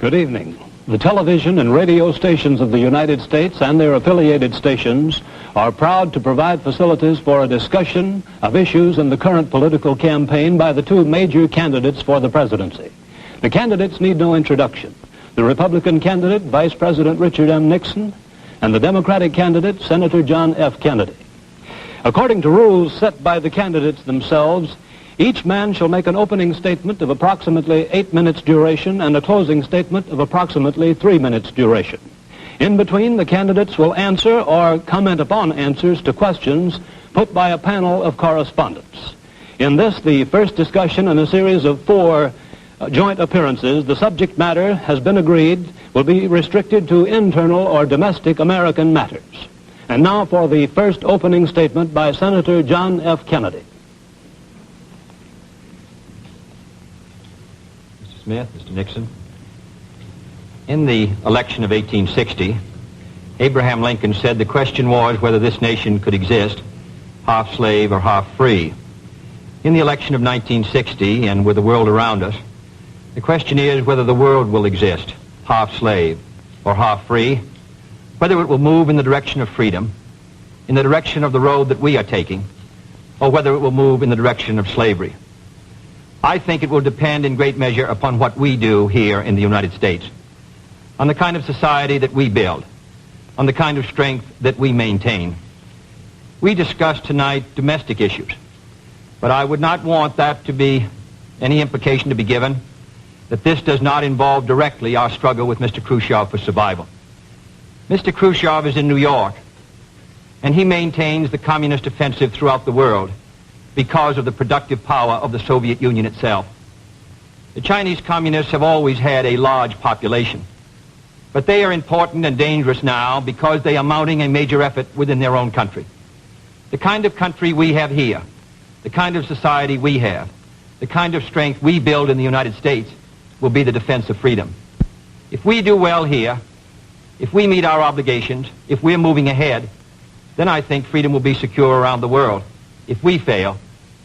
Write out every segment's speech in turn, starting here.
Good evening. The television and radio stations of the United States and their affiliated stations are proud to provide facilities for a discussion of issues in the current political campaign by the two major candidates for the presidency. The candidates need no introduction. The Republican candidate, Vice President Richard M. Nixon, and the Democratic candidate, Senator John F. Kennedy. According to rules set by the candidates themselves, each man shall make an opening statement of approximately 8 minutes duration and a closing statement of approximately 3 minutes duration. In between, the candidates will answer or comment upon answers to questions put by a panel of correspondents. In this, the first discussion in a series of 4 joint appearances, the subject matter has been agreed will be restricted to internal or domestic American matters. And now for the first opening statement by Senator John F. Kennedy. Mr. Smith, Mr. Nixon, in the election of 1860, Abraham Lincoln said the question was whether this nation could exist, half slave or half free. In the election of 1960, and with the world around us, the question is whether the world will exist, half slave or half free, whether it will move in the direction of freedom, in the direction of the road that we are taking, or whether it will move in the direction of slavery. I think it will depend in great measure upon what we do here in the United States, on the kind of society that we build, on the kind of strength that we maintain. We discussed tonight domestic issues, but I would not want that to be any implication to be given that this does not involve directly our struggle with Mr. Khrushchev for survival. Mr. Khrushchev is in New York, and he maintains the communist offensive throughout the world because of the productive power of the Soviet Union itself. The Chinese communists have always had a large population, but they are important and dangerous now because they are mounting a major effort within their own country. The kind of country we have here, the kind of society we have, the kind of strength we build in the United States will be the defense of freedom. If we do well here, if we meet our obligations, if we're moving ahead, then I think freedom will be secure around the world. If we fail,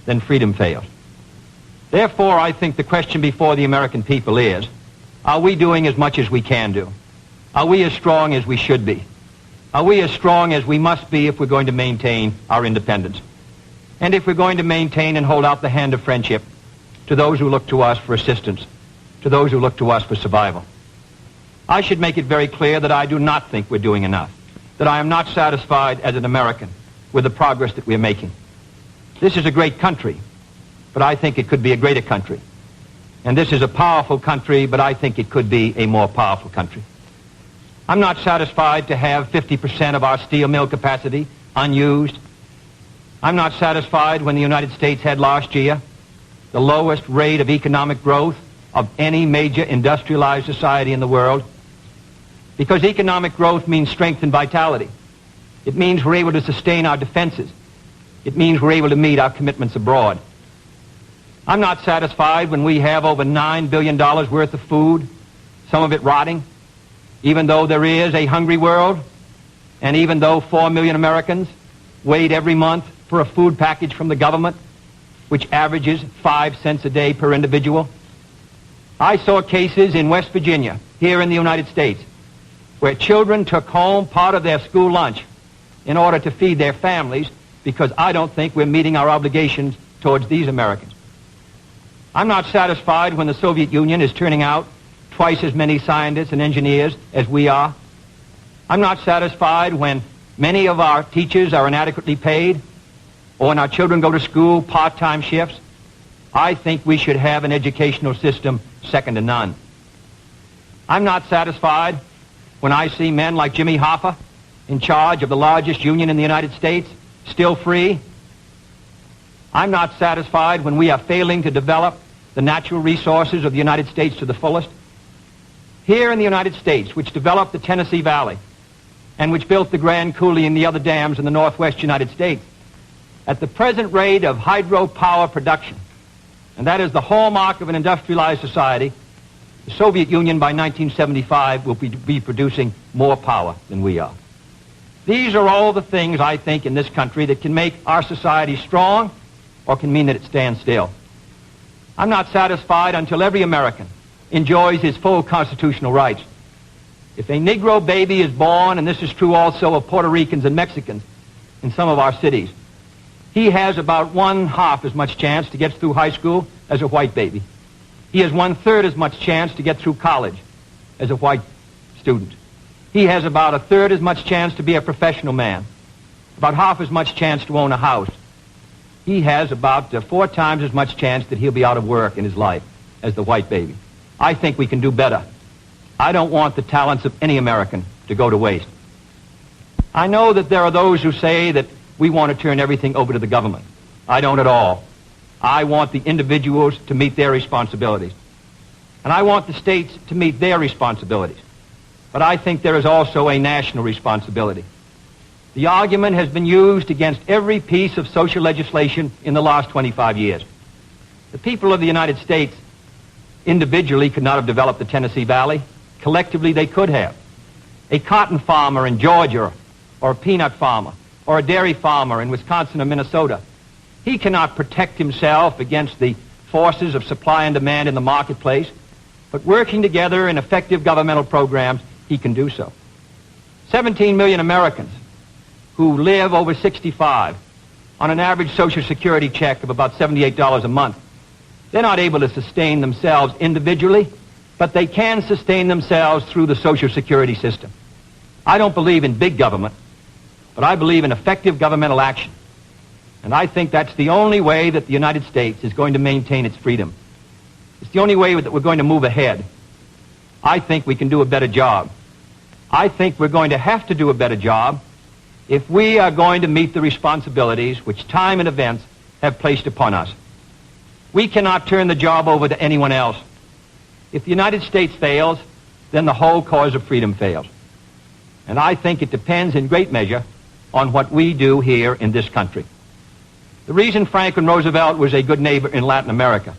then freedom fails. Therefore, I think the question before the American people is, are we doing as much as we can do? Are we as strong as we should be? Are we as strong as we must be if we're going to maintain our independence? And if we're going to maintain and hold out the hand of friendship to those who look to us for assistance, to those who look to us for survival? I should make it very clear that I do not think we're doing enough, that I am not satisfied as an American with the progress that we're making. This is a great country, but I think it could be a greater country. And this is a powerful country, but I think it could be a more powerful country. I'm not satisfied to have 50% of our steel mill capacity unused. I'm not satisfied when the United States had last year the lowest rate of economic growth of any major industrialized society in the world, because economic growth means strength and vitality. It means we're able to sustain our defenses. It means we're able to meet our commitments abroad. I'm not satisfied when we have over $9 billion worth of food, some of it rotting, even though there is a hungry world, and even though 4 million Americans wait every month for a food package from the government, which averages 5 cents a day per individual. I saw cases in West Virginia, here in the United States, where children took home part of their school lunch in order to feed their families, because I don't think we're meeting our obligations towards these Americans. I'm not satisfied when the Soviet Union is turning out twice as many scientists and engineers as we are. I'm not satisfied when many of our teachers are inadequately paid, or when our children go to school part-time shifts. I think we should have an educational system second to none. I'm not satisfied when I see men like Jimmy Hoffa in charge of the largest union in the United States, still free. I'm not satisfied when we are failing to develop the natural resources of the United States to the fullest. Here in the United States, which developed the Tennessee Valley and which built the Grand Coulee and the other dams in the northwest United States, at the present rate of hydropower production, and that is the hallmark of an industrialized society, the Soviet Union by 1975 will be producing more power than we are. These are all the things, I think, in this country that can make our society strong or can mean that it stands still. I'm not satisfied until every American enjoys his full constitutional rights. If a Negro baby is born, and this is true also of Puerto Ricans and Mexicans in some of our cities, he has about 1/2 as much chance to get through high school as a white baby. He has 1/3 as much chance to get through college as a white student. He has about 1/3 as much chance to be a professional man, about 1/2 as much chance to own a house. He has about 4 times as much chance that he'll be out of work in his life as the white baby. I think we can do better. I don't want the talents of any American to go to waste. I know that there are those who say that we want to turn everything over to the government. I don't at all. I want the individuals to meet their responsibilities. And I want the states to meet their responsibilities. But I think there is also a national responsibility. The argument has been used against every piece of social legislation in the last 25 years. The people of the United States individually could not have developed the Tennessee Valley. Collectively, they could have. A cotton farmer in Georgia, or a peanut farmer, or a dairy farmer in Wisconsin or Minnesota, he cannot protect himself against the forces of supply and demand in the marketplace, but working together in effective governmental programs, he can do so. 17 million Americans who live over 65 on an average Social Security check of about $78 a month. They're not able to sustain themselves individually, but they can sustain themselves through the Social Security system. I don't believe in big government, but I believe in effective governmental action. And I think that's the only way that the United States is going to maintain its freedom. It's the only way that we're going to move ahead. I think we can do a better job. I think we're going to have to do a better job if we are going to meet the responsibilities which time and events have placed upon us. We cannot turn the job over to anyone else. If the United States fails, then the whole cause of freedom fails. And I think it depends in great measure on what we do here in this country. The reason Franklin Roosevelt was a good neighbor in Latin America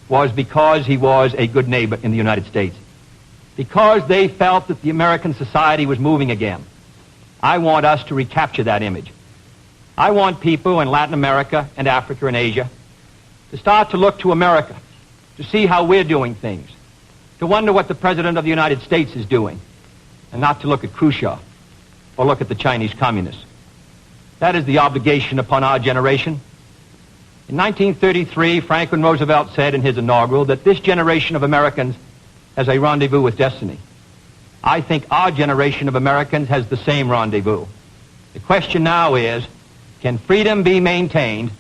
was because he was a good neighbor in the United States. Because they felt that the American society was moving again. I want us to recapture that image. I want people in Latin America and Africa and Asia to start to look to America, to see how we're doing things, to wonder what the President of the United States is doing, and not to look at Khrushchev or look at the Chinese communists. That is the obligation upon our generation. In 1933, Franklin Roosevelt said in his inaugural that this generation of Americans has a rendezvous with destiny. I think our generation of Americans has the same rendezvous. The question now is, can freedom be maintained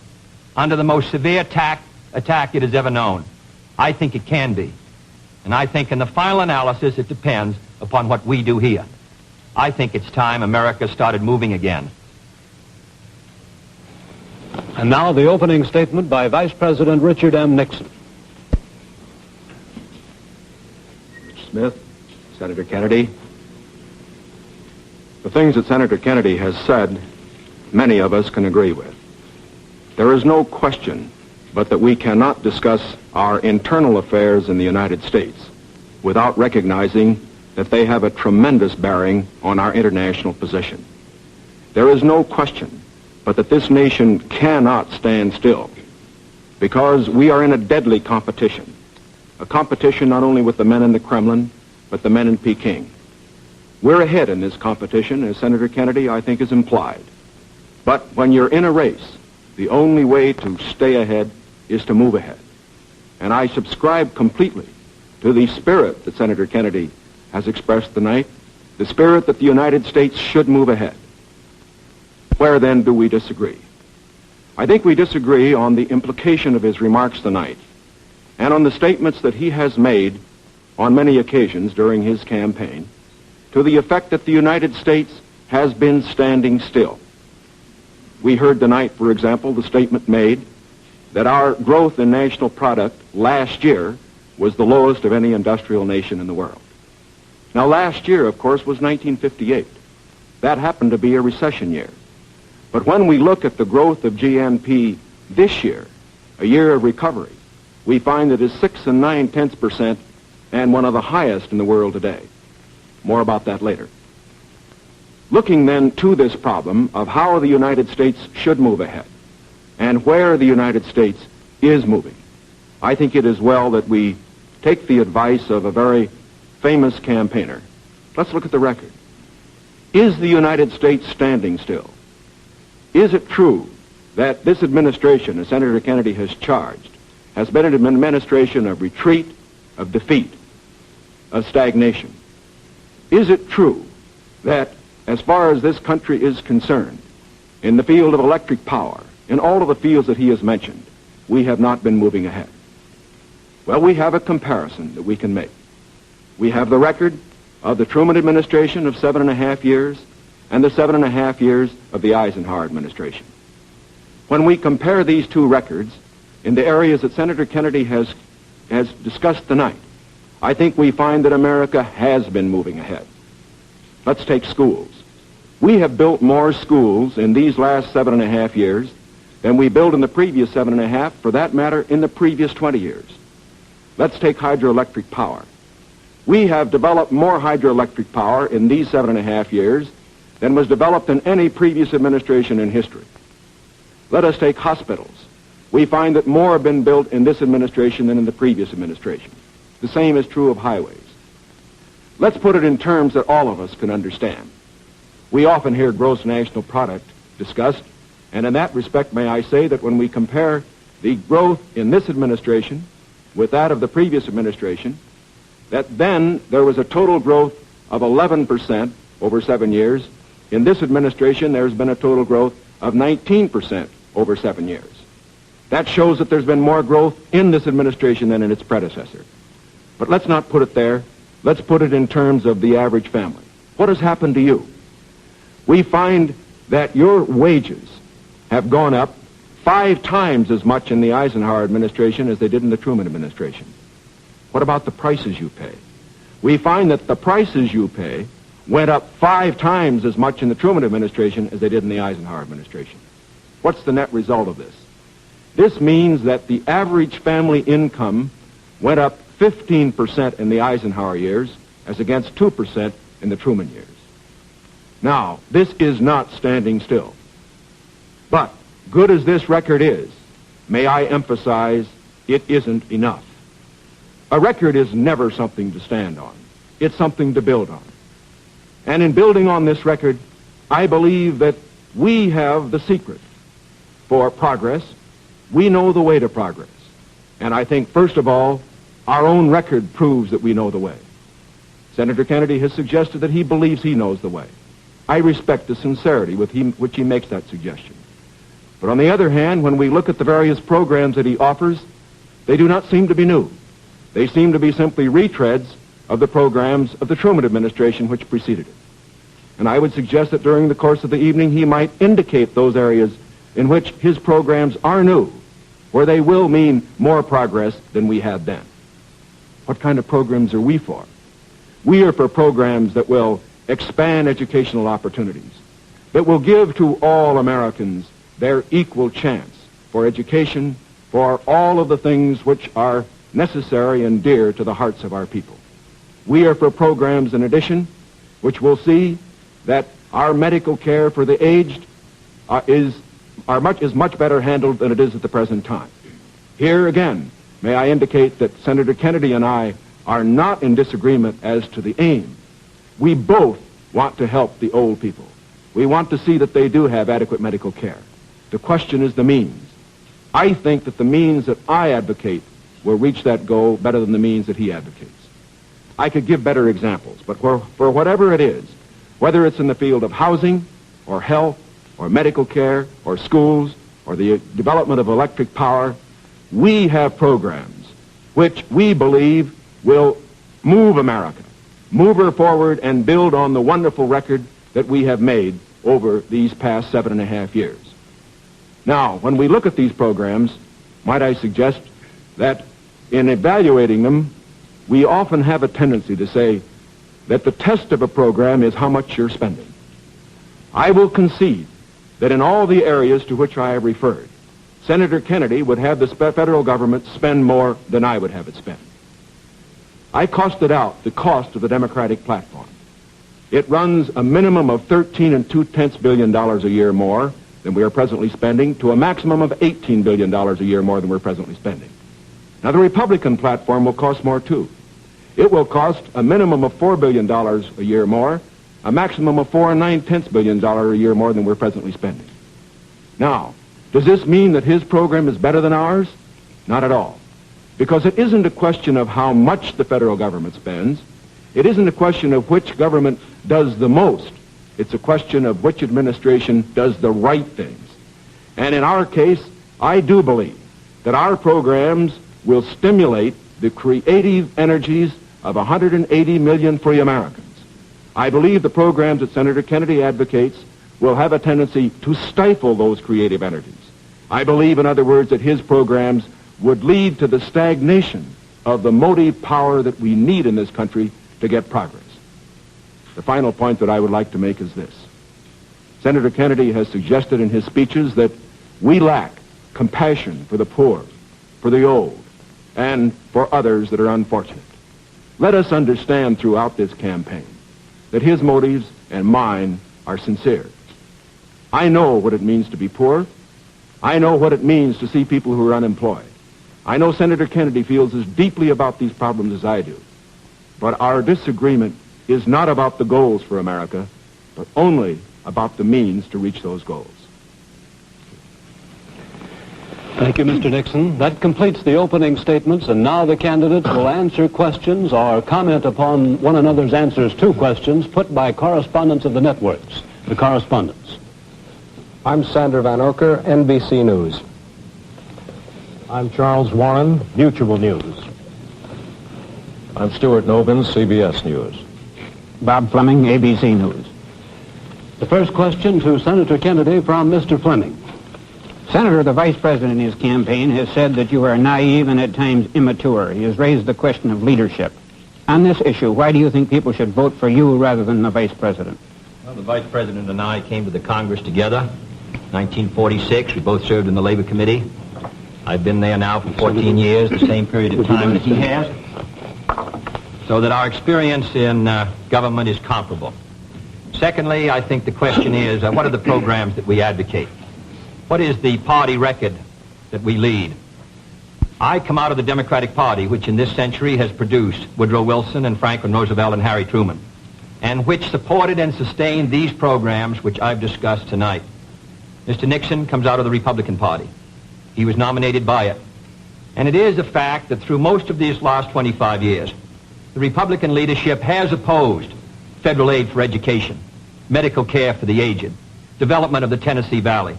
under the most severe attack it has ever known? I think it can be. And I think in the final analysis, it depends upon what we do here. I think it's time America started moving again. And now the opening statement by Vice President Richard M. Nixon. Mr. Smith, Senator Kennedy, the things that Senator Kennedy has said, many of us can agree with. There is no question but that we cannot discuss our internal affairs in the United States without recognizing that they have a tremendous bearing on our international position. There is no question but that this nation cannot stand still because we are in a deadly competition, a competition not only with the men in the Kremlin, but the men in Peking. We're ahead in this competition, as Senator Kennedy, I think, has implied. But when you're in a race, the only way to stay ahead is to move ahead. And I subscribe completely to the spirit that Senator Kennedy has expressed tonight, the spirit that the United States should move ahead. Where then do we disagree? I think we disagree on the implication of his remarks tonight and on the statements that he has made on many occasions during his campaign to the effect that the United States has been standing still. We heard tonight, for example, the statement made that our growth in national product last year was the lowest of any industrial nation in the world. Now, last year, of course, was 1958. That happened to be a recession year. But when we look at the growth of GNP this year, a year of recovery, we find that it's 6 9/10% and one of the highest in the world today. More about that later. Looking then to this problem of how the United States should move ahead and where the United States is moving, I think it is well that we take the advice of a very famous campaigner. Let's look at the record. Is the United States standing still? Is it true that this administration, as Senator Kennedy has charged, has been an administration of retreat, of defeat, of stagnation? Is it true that, as far as this country is concerned, in the field of electric power, in all of the fields that he has mentioned, we have not been moving ahead? Well, we have a comparison that we can make. We have the record of the Truman administration of 7.5 years and the 7.5 years of the Eisenhower administration. When we compare these two records in the areas that Senator Kennedy has discussed tonight, I think we find that America has been moving ahead. Let's take schools. We have built more schools in these last 7.5 years than we built in the previous 7.5, for that matter, in the previous 20 years. Let's take hydroelectric power. We have developed more hydroelectric power in these 7.5 years than was developed in any previous administration in history. Let us take hospitals. We find that more have been built in this administration than in the previous administration. The same is true of highways. Let's put it in terms that all of us can understand. We often hear gross national product discussed, and in that respect, may I say that when we compare the growth in this administration with that of the previous administration, that then there was a total growth of 11% over 7 years. In this administration, there's been a total growth of 19% over 7 years. That shows that there's been more growth in this administration than in its predecessor. But let's not put it there. Let's put it in terms of the average family. What has happened to you? We find that your wages have gone up 5 times as much in the Eisenhower administration as they did in the Truman administration. What about the prices you pay? We find that the prices you pay went up 5 times as much in the Truman administration as they did in the Eisenhower administration. What's the net result of this? This means that the average family income went up 15% in the Eisenhower years as against 2% in the Truman years. Now, this is not standing still. But, good as this record is, may I emphasize, it isn't enough. A record is never something to stand on. It's something to build on. And in building on this record, I believe that we have the secret for progress. We know the way to progress. And I think, first of all, our own record proves that we know the way. Senator Kennedy has suggested that he believes he knows the way. I respect the sincerity with which he makes that suggestion. But on the other hand, when we look at the various programs that he offers, they do not seem to be new. They seem to be simply retreads of the programs of the Truman administration which preceded it. And I would suggest that during the course of the evening he might indicate those areas in which his programs are new, where they will mean more progress than we had then. What kind of programs are we for? We are for programs that will expand educational opportunities, that will give to all Americans their equal chance for education, for all of the things which are necessary and dear to the hearts of our people. We are for programs, in addition, which will see that our medical care for the aged is much better handled than it is at the present time. Here again, may I indicate that Senator Kennedy and I are not in disagreement as to the aim. We both want to help the old people. We want to see that they do have adequate medical care. The question is the means. I think that the means that I advocate will reach that goal better than the means that he advocates. I could give better examples, but for whatever it is, whether it's in the field of housing or health or medical care or schools or the development of electric power, we have programs which we believe will move America, move her forward and build on the wonderful record that we have made over these past 7.5 years. Now, when we look at these programs, might I suggest that in evaluating them, we often have a tendency to say that the test of a program is how much you're spending. I will concede that in all the areas to which I have referred, Senator Kennedy would have the federal government spend more than I would have it spend. I costed out the cost of the Democratic platform. It runs a minimum of $13.2 billion a year more than we are presently spending to a maximum of $18 billion a year more than we're presently spending. Now, the Republican platform will cost more, too. It will cost a minimum of $4 billion a year more, a maximum of $4.9 billion a year more than we're presently spending. Now, does this mean that his program is better than ours? Not at all. Because it isn't a question of how much the federal government spends. It isn't a question of which government does the most. It's a question of which administration does the right things. And in our case, I do believe that our programs will stimulate the creative energies of 180 million free Americans. I believe the programs that Senator Kennedy advocates will have a tendency to stifle those creative energies. I believe, in other words, that his programs would lead to the stagnation of the motive power that we need in this country to get progress. The final point that I would like to make is this. Senator Kennedy has suggested in his speeches that we lack compassion for the poor, for the old, and for others that are unfortunate. Let us understand throughout this campaign that his motives and mine are sincere. I know what it means to be poor. I know what it means to see people who are unemployed. I know Senator Kennedy feels as deeply about these problems as I do. But our disagreement is not about the goals for America, but only about the means to reach those goals. Thank you, Mr. Nixon. That completes the opening statements, and now the candidates will answer questions or comment upon one another's answers to questions put by correspondents of the networks. The correspondents. I'm Sander Van Oker, NBC News. I'm Charles Warren, Mutual News. I'm Stuart Nobin, CBS News. Bob Fleming, ABC News. The first question to Senator Kennedy from Mr. Fleming. Senator, the Vice President in his campaign has said that you are naive and at times immature. He has raised the question of leadership. On this issue, why do you think people should vote for you rather than the Vice President? Well, the Vice President and I came to the Congress together. 1946, we both served in the Labor Committee. I've been there now for 14 years, the same period of time that he has. So that our experience in government is comparable. Secondly, I think the question is, what are the programs that we advocate? What is the party record that we lead? I come out of the Democratic Party, which in this century has produced Woodrow Wilson and Franklin Roosevelt and Harry Truman, and which supported and sustained these programs which I've discussed tonight. Mr. Nixon comes out of the Republican Party. He was nominated by it. And it is a fact that through most of these last 25 years, the Republican leadership has opposed federal aid for education, medical care for the aged, development of the Tennessee Valley,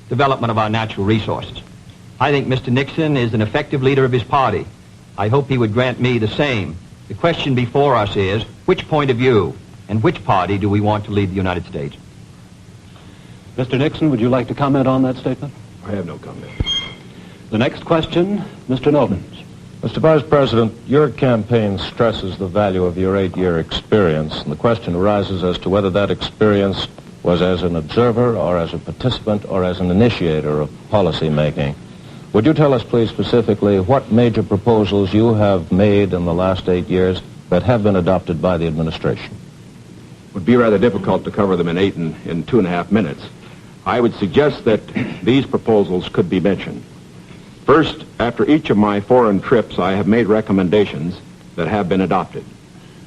development of our natural resources. I think Mr. Nixon is an effective leader of his party. I hope he would grant me the same. The question before us is, which point of view and which party do we want to lead the United States? Mr. Nixon, would you like to comment on that statement? I have no comment. The next question, Mr. Novins. Mr. Vice President, your campaign stresses the value of your 8-year experience, and the question arises as to whether that experience was as an observer or as a participant or as an initiator of policy making. Would you tell us, please, specifically what major proposals you have made in the last 8 years that have been adopted by the administration? It would be rather difficult to cover them in 2.5 minutes. I would suggest that these proposals could be mentioned. First, after each of my foreign trips, I have made recommendations that have been adopted.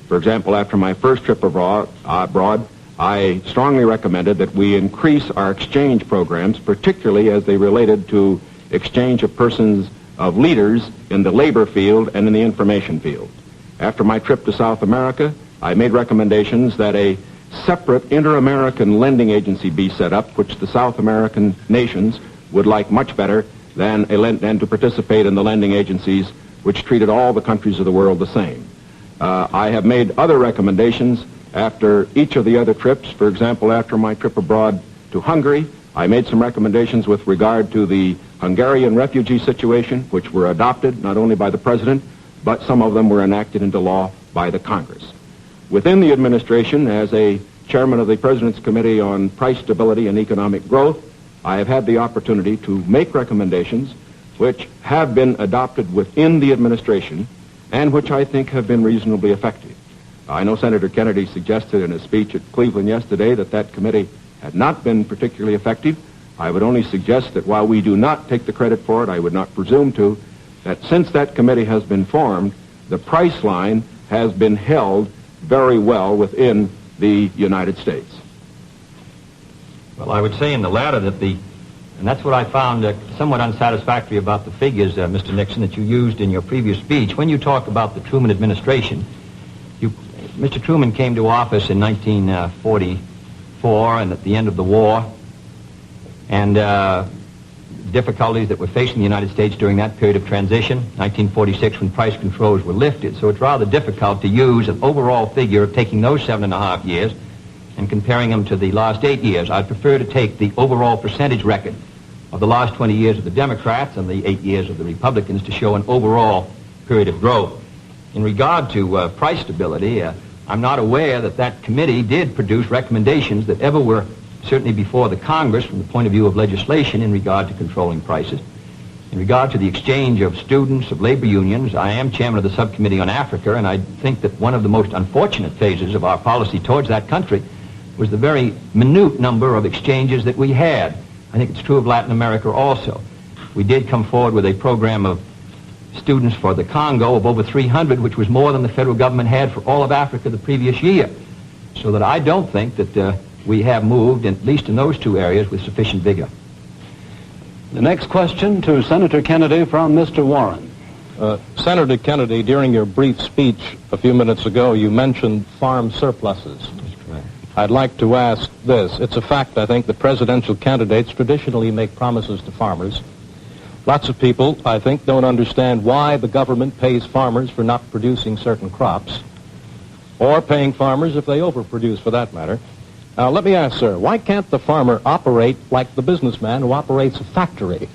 For example, after my first trip abroad, I strongly recommended that we increase our exchange programs, particularly as they related to exchange of persons, of leaders in the labor field and in the information field. After my trip to South America, I made recommendations that a separate inter-American lending agency be set up, which the South American nations would like much better than to participate in the lending agencies which treated all the countries of the world the same. I have made other recommendations after each of the other trips. For example, after my trip abroad to Hungary, I made some recommendations with regard to the Hungarian refugee situation, which were adopted not only by the President, but some of them were enacted into law by the Congress. Within the administration, as a chairman of the President's Committee on Price Stability and Economic Growth, I have had the opportunity to make recommendations which have been adopted within the administration and which I think have been reasonably effective. I know Senator Kennedy suggested in his speech at Cleveland yesterday that that committee had not been particularly effective. I would only suggest that while we do not take the credit for it, I would not presume to, that since that committee has been formed, the price line has been held very well within the United States. Well, I would say in the latter that and that's what I found somewhat unsatisfactory about the figures, Mr. Nixon, that you used in your previous speech. When you talk about the Truman administration, Mr. Truman came to office in 1944 and at the end of the war, and difficulties that were facing the United States during that period of transition, 1946 when price controls were lifted. So it's rather difficult to use an overall figure of taking those 7.5 years and comparing them to the last 8 years. I'd prefer to take the overall percentage record of the last 20 years of the Democrats and the 8 years of the Republicans to show an overall period of growth. In regard to price stability, I'm not aware that that committee did produce recommendations that ever were certainly before the Congress from the point of view of legislation in regard to controlling prices. In regard to the exchange of students, of labor unions, I am chairman of the subcommittee on Africa, and I think that one of the most unfortunate phases of our policy towards that country was the very minute number of exchanges that we had. I think it's true of Latin America also. We did come forward with a program of students for the Congo of over 300, which was more than the federal government had for all of Africa the previous year. So that I don't think that we have moved, at least in those two areas, with sufficient vigor. The next question to Senator Kennedy from Mr. Warren. Senator Kennedy, during your brief speech a few minutes ago, you mentioned farm surpluses. That's correct. I'd like to ask this. It's a fact, I think, that presidential candidates traditionally make promises to farmers. Lots of people, I think, don't understand why the government pays farmers for not producing certain crops, or paying farmers if they overproduce, for that matter. Now, let me ask, sir, why can't the farmer operate like the businessman who operates a factory?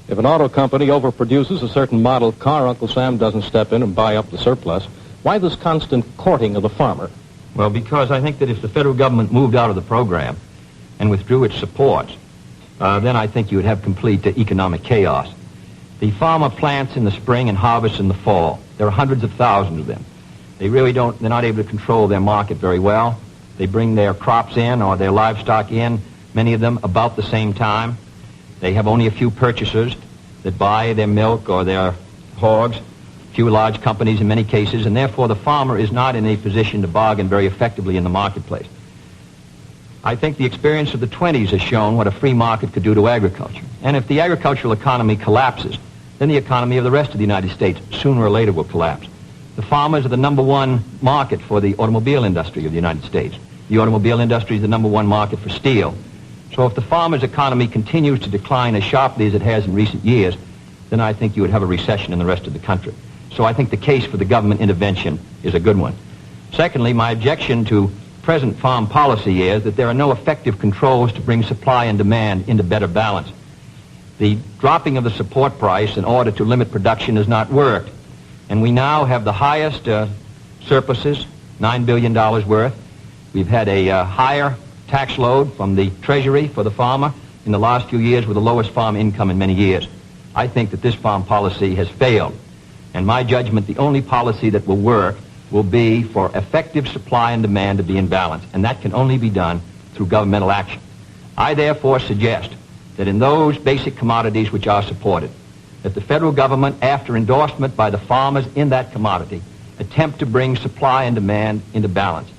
If an auto company overproduces a certain model car, Uncle Sam doesn't step in and buy up the surplus. Why this constant courting of the farmer? Well, because I think that if the federal government moved out of the program and withdrew its support, then I think you would have complete economic chaos. The farmer plants in the spring and harvests in the fall. There are hundreds of thousands of them. They're not able to control their market very well. They bring their crops in or their livestock in, many of them about the same time. They have only a few purchasers that buy their milk or their hogs, few large companies in many cases, and therefore the farmer is not in a position to bargain very effectively in the marketplace. I think the experience of the 20s has shown what a free market could do to agriculture. And if the agricultural economy collapses, then the economy of the rest of the United States sooner or later will collapse. The farmers are the number one market for the automobile industry of the United States. The automobile industry is the number one market for steel. So if the farmer's economy continues to decline as sharply as it has in recent years, then I think you would have a recession in the rest of the country. So I think the case for the government intervention is a good one. Secondly, my objection to present farm policy is that there are no effective controls to bring supply and demand into better balance. The dropping of the support price in order to limit production has not worked. And we now have the highest surpluses, $9 billion worth. We've had a higher tax load from the Treasury for the farmer in the last few years with the lowest farm income in many years. I think that this farm policy has failed. And my judgment, the only policy that will work will be for effective supply and demand to be in balance. And that can only be done through governmental action. I therefore suggest that in those basic commodities which are supported, that the federal government, after endorsement by the farmers in that commodity, attempt to bring supply and demand into balance,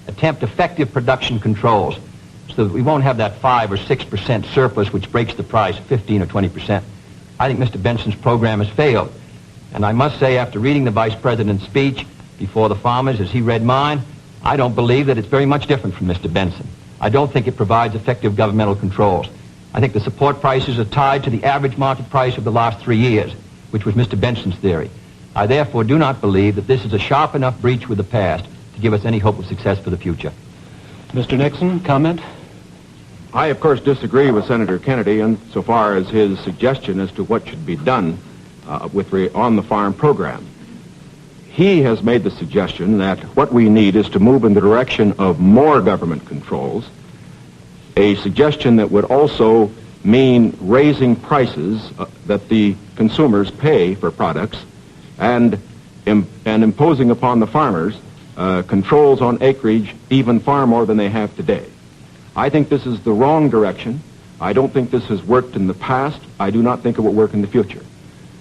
attempt effective production controls so that we won't have that 5 or 6% surplus which breaks the price 15 or 20%. I think Mr. Benson's program has failed. And I must say, after reading the Vice President's speech before the farmers as he read mine, I don't believe that it's very much different from Mr. Benson. I don't think it provides effective governmental controls. I think the support prices are tied to the average market price of the last 3 years, which was Mr. Benson's theory. I therefore do not believe that this is a sharp enough breach with the past to give us any hope of success for the future. Mr. Nixon, comment? I, of course, disagree with Senator Kennedy insofar as his suggestion as to what should be done on the farm program. He has made the suggestion that what we need is to move in the direction of more government controls, a suggestion that would also mean raising prices that the consumers pay for products and imposing upon the farmers controls on acreage even far more than they have today. I think this is the wrong direction. I don't think this has worked in the past. I do not think it will work in the future.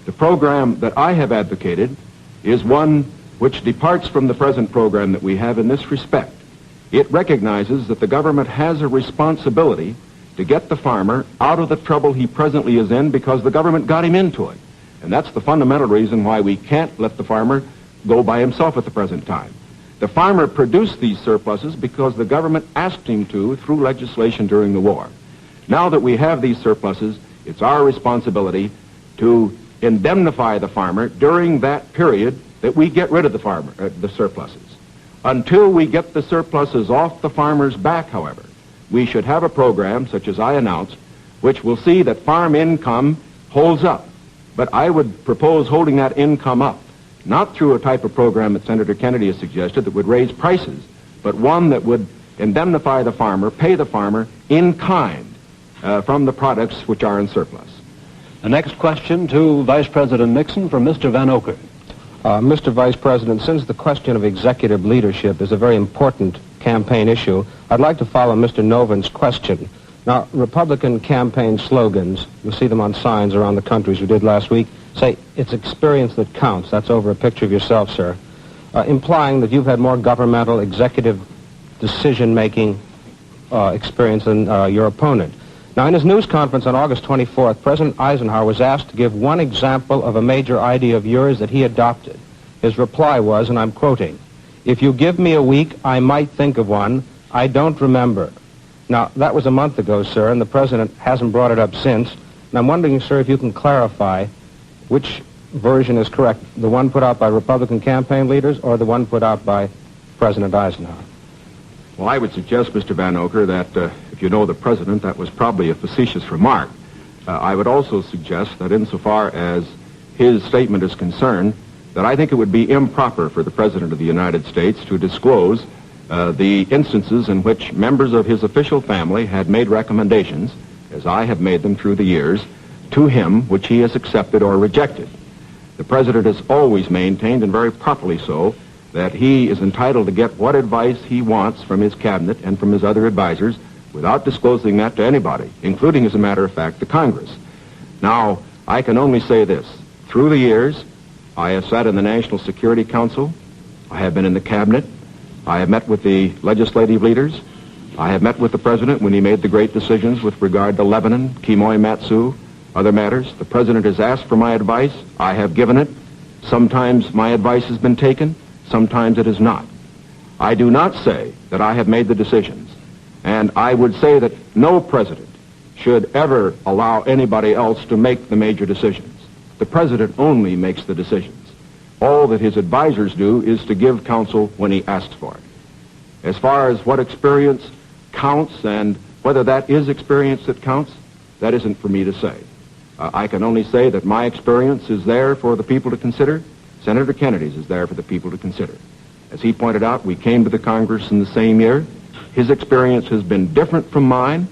The program that I have advocated is one which departs from the present program that we have in this respect. It recognizes that the government has a responsibility to get the farmer out of the trouble he presently is in because the government got him into it. And that's the fundamental reason why we can't let the farmer go by himself at the present time. The farmer produced these surpluses because the government asked him to through legislation during the war. Now that we have these surpluses, it's our responsibility to indemnify the farmer during that period that we get rid of the surpluses. Until we get the surpluses off the farmer's back, however, we should have a program, such as I announced, which will see that farm income holds up. But I would propose holding that income up, not through a type of program that Senator Kennedy has suggested that would raise prices, but one that would indemnify the farmer, pay the farmer in kind from the products which are in surplus. The next question to Vice President Nixon from Mr. Van Oker. Mr. Vice President, since the question of executive leadership is a very important campaign issue, I'd like to follow Mr. Noven's question. Now, Republican campaign slogans, you'll see them on signs around the country as we did last week, say, it's experience that counts. That's over a picture of yourself, sir, implying that you've had more governmental executive decision-making experience than your opponent. Now, in his news conference on August 24th, President Eisenhower was asked to give one example of a major idea of yours that he adopted. His reply was, and I'm quoting, "If you give me a week, I might think of one. I don't remember." Now, that was a month ago, sir, and the President hasn't brought it up since. And I'm wondering, sir, if you can clarify which version is correct, the one put out by Republican campaign leaders or the one put out by President Eisenhower? Well, I would suggest, Mr. Van Oker, that if you know the President, that was probably a facetious remark. I would also suggest that insofar as his statement is concerned, that I think it would be improper for the President of the United States to disclose the instances in which members of his official family had made recommendations, as I have made them through the years, to him which he has accepted or rejected. The President has always maintained, and very properly so, that he is entitled to get what advice he wants from his cabinet and from his other advisors without disclosing that to anybody, including, as a matter of fact, the Congress. Now, I can only say this. Through the years, I have sat in the National Security Council. I have been in the cabinet. I have met with the legislative leaders. I have met with the President when he made the great decisions with regard to Lebanon, Kimoy Matsu, other matters. The President has asked for my advice. I have given it. Sometimes my advice has been taken. Sometimes it is not. I do not say that I have made the decisions, and I would say that no president should ever allow anybody else to make the major decisions. The President only makes the decisions. All that his advisors do is to give counsel when he asks for it. As far as what experience counts and whether that is experience that counts, that isn't for me to say. I can only say that my experience is there for the people to consider. Senator Kennedy's is there for the people to consider. As he pointed out, we came to the Congress in the same year. His experience has been different from mine.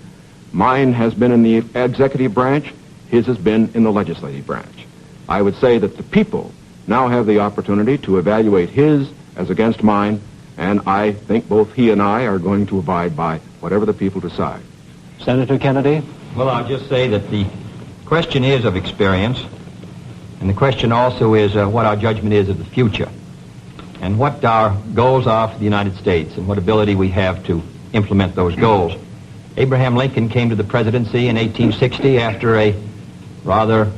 Mine has been in the executive branch. His has been in the legislative branch. I would say that the people now have the opportunity to evaluate his as against mine, and I think both he and I are going to abide by whatever the people decide. Senator Kennedy? Well, I'll just say that the question is of experience, and the question also is what our judgment is of the future, and what our goals are for the United States, and what ability we have to implement those goals. Abraham Lincoln came to the presidency in 1860 after a rather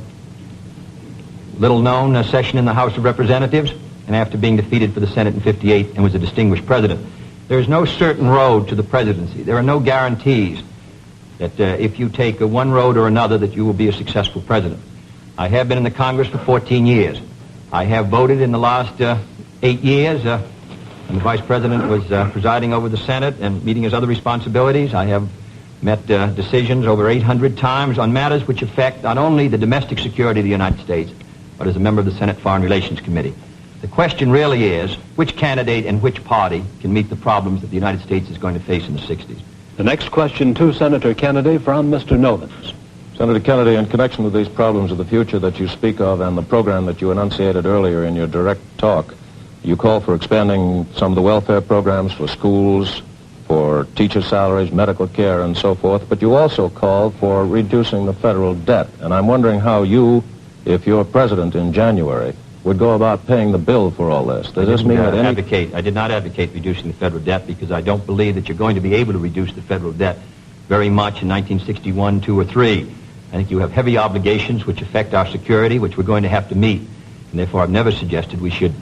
little-known session in the House of Representatives, and after being defeated for the Senate in 58 and was a distinguished president. There is no certain road to the presidency. There are no guarantees that if you take one road or another that you will be a successful president. I have been in the Congress for 14 years. I have voted in the last 8 years when the Vice President was presiding over the Senate and meeting his other responsibilities. I have met decisions over 800 times on matters which affect not only the domestic security of the United States, but as a member of the Senate Foreign Relations Committee. The question really is which candidate and which party can meet the problems that the United States is going to face in the 60s. The next question to Senator Kennedy from Mr. Novins. Senator Kennedy, in connection with these problems of the future that you speak of and the program that you enunciated earlier in your direct talk, you call for expanding some of the welfare programs for schools, for teacher salaries, medical care, and so forth, but you also call for reducing the federal debt. And I'm wondering how you, if you're president in January, would go about paying the bill for all this? Does this mean that I did not advocate reducing the federal debt because I don't believe that you're going to be able to reduce the federal debt very much in 1961, 2, or 3. I think you have heavy obligations which affect our security, which we're going to have to meet. And therefore, I've never suggested we should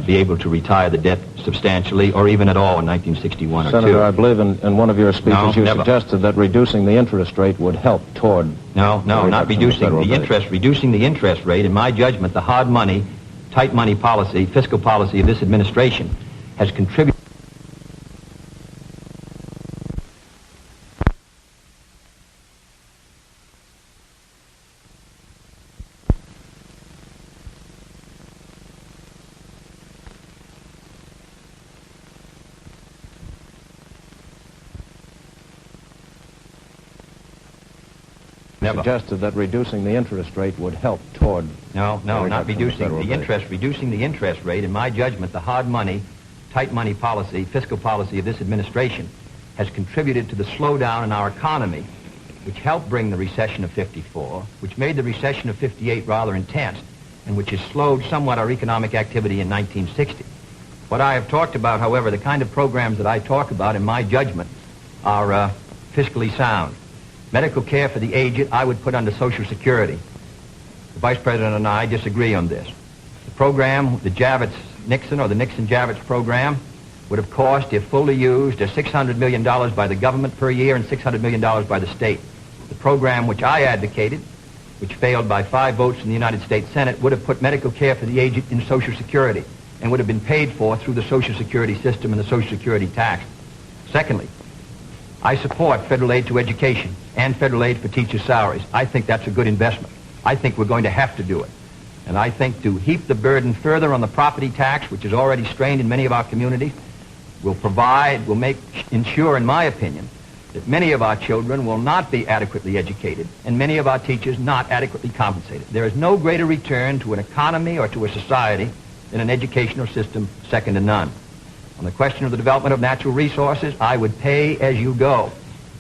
be able to retire the debt substantially or even at all in 1961 or 2. Senator, I believe in one of your speeches you suggested that reducing the interest rate would help toward... No, not reducing the interest. Reducing the interest rate, in my judgment, the hard money, tight money policy, fiscal policy of this administration has contributed... suggested that reducing the interest rate would help toward... No, not reducing the interest. Reducing the interest rate, in my judgment, the hard money, tight money policy, fiscal policy of this administration has contributed to the slowdown in our economy, which helped bring the recession of 54, which made the recession of 58 rather intense, and which has slowed somewhat our economic activity in 1960. What I have talked about, however, the kind of programs that I talk about, in my judgment, are fiscally sound. Medical care for the aged, I would put under Social Security. The Vice President and I disagree on this. The program, the Javits-Nixon or the Nixon-Javits program, would have cost, if fully used, $600 million by the government per year and $600 million by the state. The program which I advocated, which failed by 5 votes in the United States Senate, would have put medical care for the aged in Social Security and would have been paid for through the Social Security system and the Social Security tax. Secondly, I support federal aid to education and federal aid for teachers' salaries. I think that's a good investment. I think we're going to have to do it. And I think to heap the burden further on the property tax, which is already strained in many of our communities, will ensure, in my opinion, that many of our children will not be adequately educated and many of our teachers not adequately compensated. There is no greater return to an economy or to a society than an educational system second to none. On the question of the development of natural resources, I would pay as you go,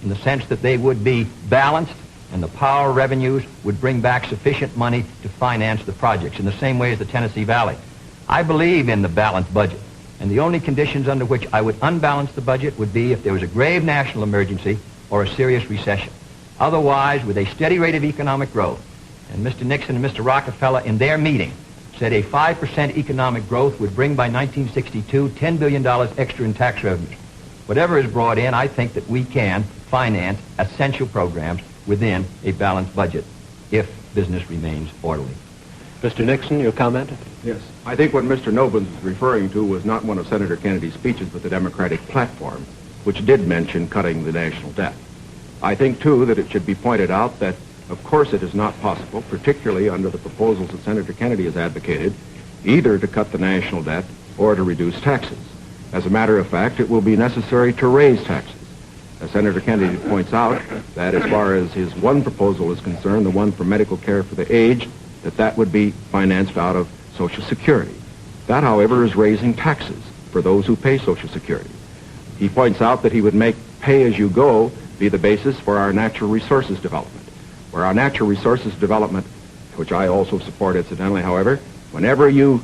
in the sense that they would be balanced and the power revenues would bring back sufficient money to finance the projects, in the same way as the Tennessee Valley. I believe in the balanced budget, and the only conditions under which I would unbalance the budget would be if there was a grave national emergency or a serious recession. Otherwise, with a steady rate of economic growth, and Mr. Nixon and Mr. Rockefeller in their meeting said a 5% economic growth would bring by 1962 $10 billion extra in tax revenues. Whatever is brought in, I think that we can finance essential programs within a balanced budget if business remains orderly. Mr. Nixon, your comment? Yes. I think what Mr. Noble was referring to was not one of Senator Kennedy's speeches, but the Democratic platform, which did mention cutting the national debt. I think, too, that it should be pointed out that, of course, it is not possible, particularly under the proposals that Senator Kennedy has advocated, either to cut the national debt or to reduce taxes. As a matter of fact, it will be necessary to raise taxes. As Senator Kennedy points out, that as far as his one proposal is concerned, the one for medical care for the aged, that would be financed out of Social Security. That, however, is raising taxes for those who pay Social Security. He points out that he would make pay-as-you-go be the basis for our natural resources development, where our natural resources development, which I also support incidentally, however, whenever you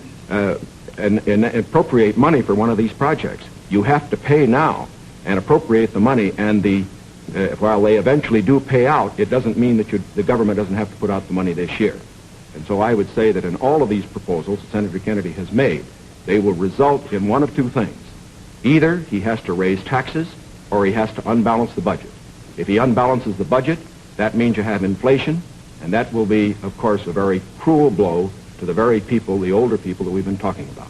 appropriate money for one of these projects, you have to pay now and appropriate the money, and while they eventually do pay out, it doesn't mean that the government doesn't have to put out the money this year. And so I would say that in all of these proposals that Senator Kennedy has made, they will result in one of two things. Either he has to raise taxes or he has to unbalance the budget. If he unbalances the budget, that means you have inflation, and that will be, of course, a very cruel blow to the very people, the older people that we've been talking about.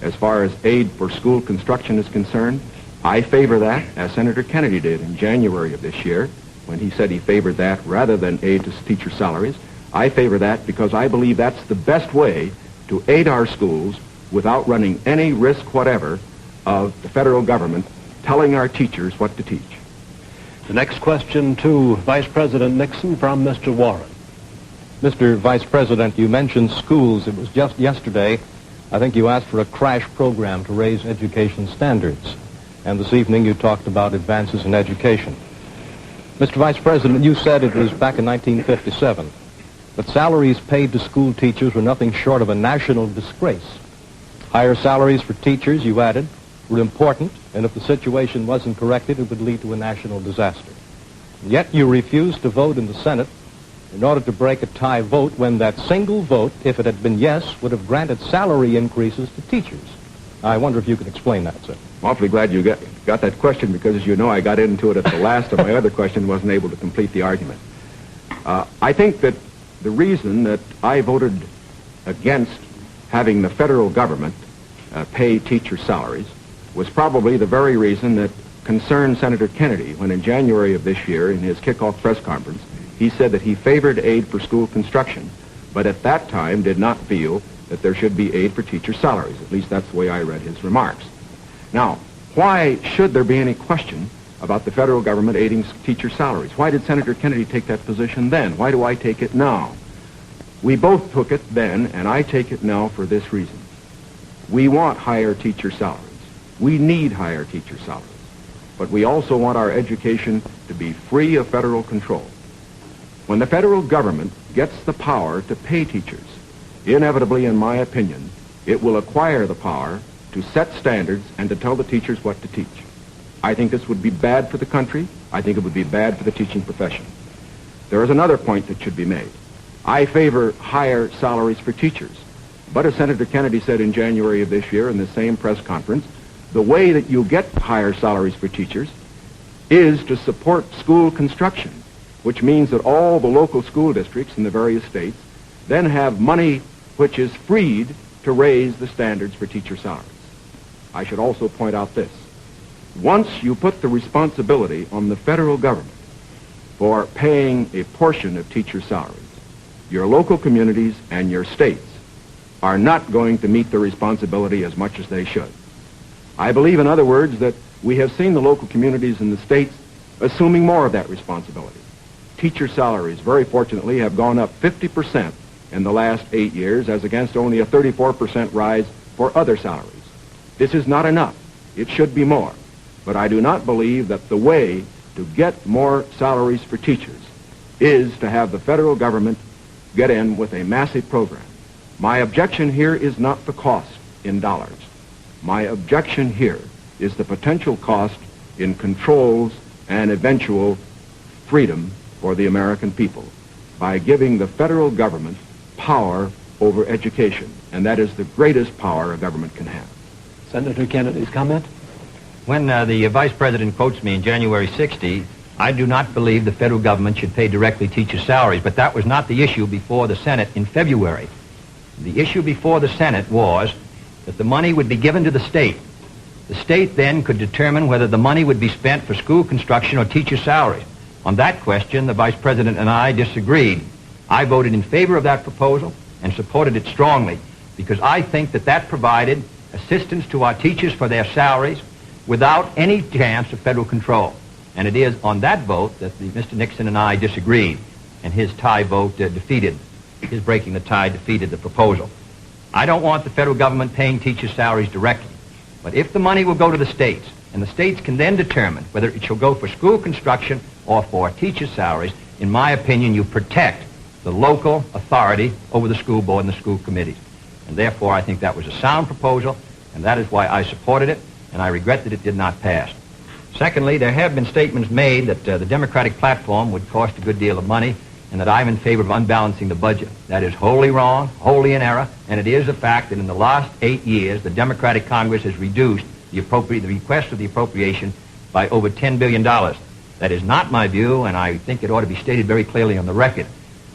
As far as aid for school construction is concerned, I favor that, as Senator Kennedy did in January of this year, when he said he favored that rather than aid to teacher salaries. I favor that because I believe that's the best way to aid our schools without running any risk whatever of the federal government telling our teachers what to teach. The next question to Vice President Nixon from Mr. Warren. Mr. Vice President, you mentioned schools. It was just yesterday, I think you asked for a crash program to raise education standards. And this evening you talked about advances in education. Mr. Vice President, you said it was back in 1957 But salaries paid to school teachers were nothing short of a national disgrace. Higher salaries for teachers, you added, were important, and if the situation wasn't corrected, it would lead to a national disaster. And yet you refused to vote in the Senate in order to break a tie vote when that single vote, if it had been yes, would have granted salary increases to teachers. I wonder if you could explain that, sir. I'm awfully glad you got that question because, as you know, I got into it at the last of my other question and wasn't able to complete the argument. I think that the reason that I voted against having the federal government pay teacher salaries was probably the very reason that concerned Senator Kennedy when in January of this year in his kickoff press conference he said that he favored aid for school construction, but at that time did not feel that there should be aid for teacher salaries. At least that's the way I read his remarks. Now, why should there be any question about the federal government aiding teacher salaries? Why did Senator Kennedy take that position then? Why do I take it now? We both took it then, and I take it now for this reason. We want higher teacher salaries. We need higher teacher salaries. But we also want our education to be free of federal control. When the federal government gets the power to pay teachers, inevitably, in my opinion, it will acquire the power to set standards and to tell the teachers what to teach. I think this would be bad for the country. I think it would be bad for the teaching profession. There is another point that should be made. I favor higher salaries for teachers. But as Senator Kennedy said in January of this year in the same press conference, the way that you get higher salaries for teachers is to support school construction, which means that all the local school districts in the various states then have money which is freed to raise the standards for teacher salaries. I should also point out this. Once you put the responsibility on the federal government for paying a portion of teacher salaries, your local communities and your states are not going to meet the responsibility as much as they should. I believe, in other words, that we have seen the local communities in the states assuming more of that responsibility. Teacher salaries, very fortunately, have gone up 50% in the last 8 years, as against only a 34% rise for other salaries. This is not enough. It should be more. But I do not believe that the way to get more salaries for teachers is to have the federal government get in with a massive program. My objection here is not the cost in dollars. My objection here is the potential cost in controls and eventual freedom for the American people by giving the federal government power over education, and that is the greatest power a government can have. Senator Kennedy's comment? When the Vice President quotes me in January 60, I do not believe the federal government should pay directly teachers' salaries, but that was not the issue before the Senate in February. The issue before the Senate was that the money would be given to the state. The state then could determine whether the money would be spent for school construction or teacher salaries. On that question, the Vice President and I disagreed. I voted in favor of that proposal and supported it strongly because I think that that provided assistance to our teachers for their salaries without any chance of federal control. And it is on that vote that Mr. Nixon and I disagreed, and his tie vote his breaking the tie defeated the proposal. I don't want the federal government paying teachers' salaries directly, but if the money will go to the states, and the states can then determine whether it shall go for school construction or for teachers' salaries, in my opinion, you protect the local authority over the school board and the school committees. And therefore, I think that was a sound proposal, and that is why I supported it, and I regret that it did not pass. Secondly, there have been statements made that the Democratic platform would cost a good deal of money and that I'm in favor of unbalancing the budget. That is wholly wrong, wholly in error, and it is a fact that in the last 8 years, the Democratic Congress has reduced the request for the appropriation by over $10 billion. That is not my view, and I think it ought to be stated very clearly on the record.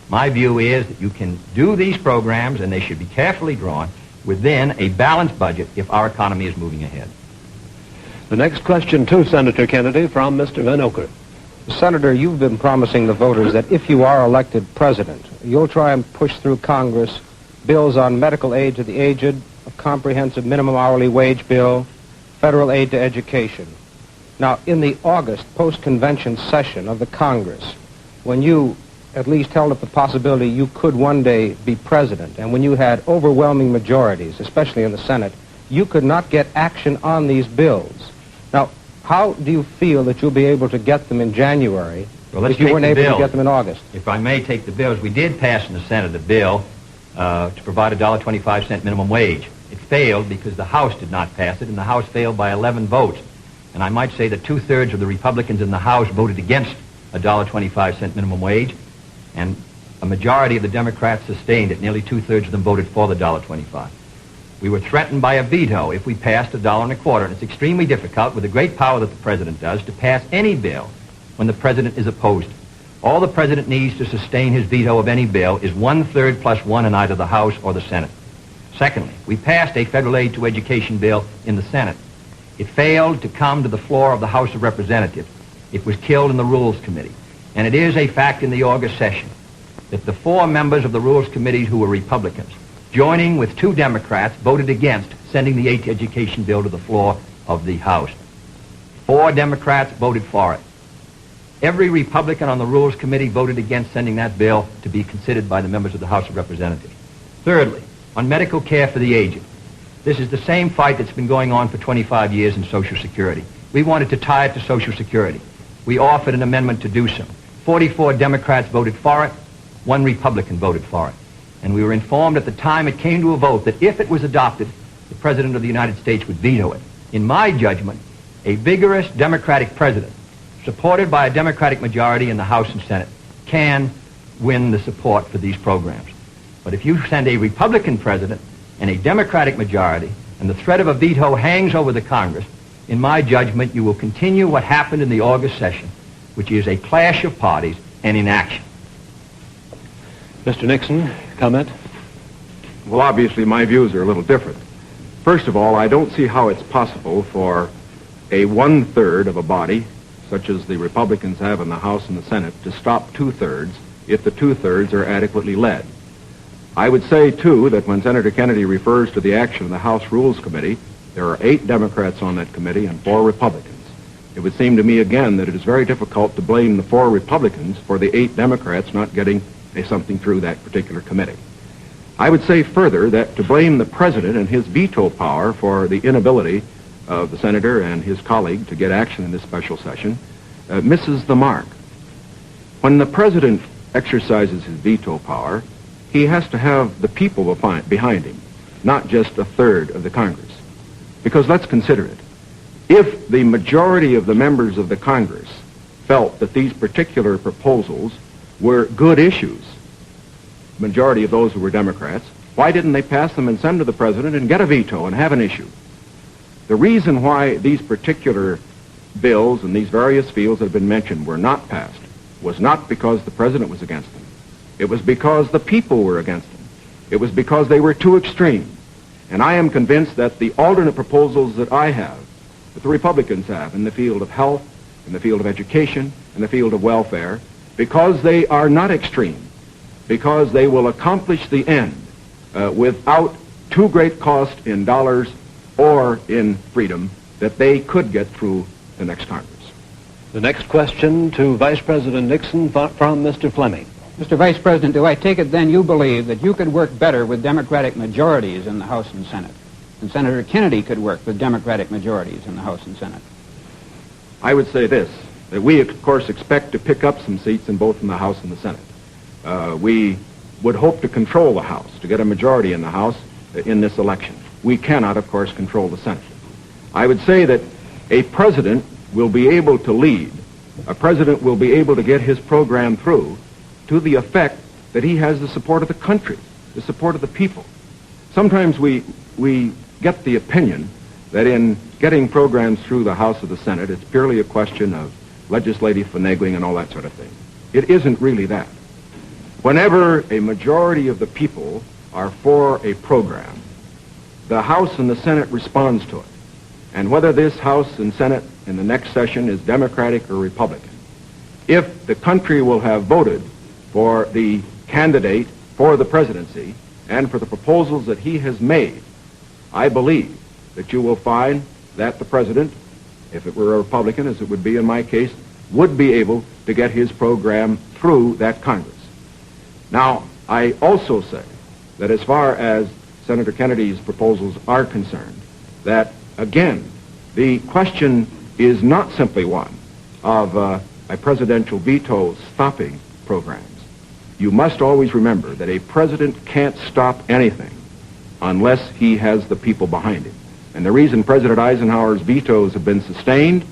My view is that you can do these programs, and they should be carefully drawn within a balanced budget if our economy is moving ahead. The next question to Senator Kennedy from Mr. Van Oker. Senator, you've been promising the voters that if you are elected president, you'll try and push through Congress bills on medical aid to the aged, a comprehensive minimum hourly wage bill, federal aid to education. Now, in the August post-convention session of the Congress, when you at least held up the possibility you could one day be president, and when you had overwhelming majorities, especially in the Senate, you could not get action on these bills. Now, how do you feel that you'll be able to get them in January Well, let's if you take weren't the able bill. to get them in August? If I may take the bills, we did pass in the Senate a bill to provide a $1.25 minimum wage. It failed because the House did not pass it, and the House failed by 11 votes. And I might say that 2/3 of the Republicans in the House voted against a $1.25 minimum wage, and a majority of the Democrats sustained it. Nearly 2/3 of them voted for the $1.25. We were threatened by a veto if we passed $1.25, and it's extremely difficult, with the great power that the President does, to pass any bill when the President is opposed. All the President needs to sustain his veto of any bill is 1/3 plus 1 in either the House or the Senate. Secondly, we passed a federal aid to education bill in the Senate. It failed to come to the floor of the House of Representatives. It was killed in the Rules Committee. And it is a fact in the August session that the 4 members of the Rules Committee who were Republicans, joining with 2 Democrats, voted against sending the aid to education bill to the floor of the House. 4 Democrats voted for it. Every Republican on the Rules Committee voted against sending that bill to be considered by the members of the House of Representatives. Thirdly, on medical care for the aged. This is the same fight that's been going on for 25 years in Social Security. We wanted to tie it to Social Security. We offered an amendment to do so. 44 Democrats voted for it. 1 Republican voted for it. And we were informed at the time it came to a vote that if it was adopted, the President of the United States would veto it. In my judgment, a vigorous Democratic president, supported by a Democratic majority in the House and Senate, can win the support for these programs. But if you send a Republican president and a Democratic majority, and the threat of a veto hangs over the Congress, in my judgment, you will continue what happened in the August session, which is a clash of parties and inaction. Mr. Nixon, comment? Well, obviously, my views are a little different. First of all, I don't see how it's possible for a 1/3 of a body, such as the Republicans have in the House and the Senate, to stop 2/3 if the 2/3 are adequately led. I would say, too, that when Senator Kennedy refers to the action of the House Rules Committee, there are 8 Democrats on that committee and 4 Republicans. It would seem to me, again, that it is very difficult to blame the 4 Republicans for the 8 Democrats not getting something through that particular committee. I would say further that to blame the President and his veto power for the inability of the Senator and his colleague to get action in this special session misses the mark. When the President exercises his veto power, he has to have the people behind him, not just 1/3 of the Congress. Because let's consider it. If the majority of the members of the Congress felt that these particular proposals were good issues, majority of those who were Democrats, why didn't they pass them and send to the President and get a veto and have an issue? The reason why these particular bills in these various fields that have been mentioned were not passed was not because the President was against them. It was because the people were against them. It was because they were too extreme. And I am convinced that the alternate proposals that I have, that the Republicans have in the field of health, in the field of education, in the field of welfare, because they are not extreme, because they will accomplish the end without too great cost in dollars or in freedom, that they could get through the next Congress. The next question to Vice President Nixon from Mr. Fleming. Mr. Vice President, do I take it then you believe that you could work better with Democratic majorities in the House and Senate than Senator Kennedy could work with Democratic majorities in the House and Senate? I would say this, that we, of course, expect to pick up some seats in both in the House and the Senate. We would hope to control the House, to get a majority in the House in this election. We cannot, of course, control the Senate. I would say that a president will be able to lead. A president will be able to get his program through to the effect that he has the support of the country, the support of the people. Sometimes we get the opinion that in getting programs through the House or the Senate, it's purely a question of legislative finagling and all that sort of thing. It isn't really that. Whenever a majority of the people are for a program, the House and the Senate responds to it. And whether this House and Senate in the next session is Democratic or Republican, if the country will have voted for the candidate for the presidency and for the proposals that he has made, I believe that you will find that the president, if it were a Republican, as it would be in my case, would be able to get his program through that Congress. Now, I also say that as far as Senator Kennedy's proposals are concerned, that, again, the question is not simply one of a presidential veto stopping programs. You must always remember that a president can't stop anything unless he has the people behind him. And the reason President Eisenhower's vetoes have been sustained,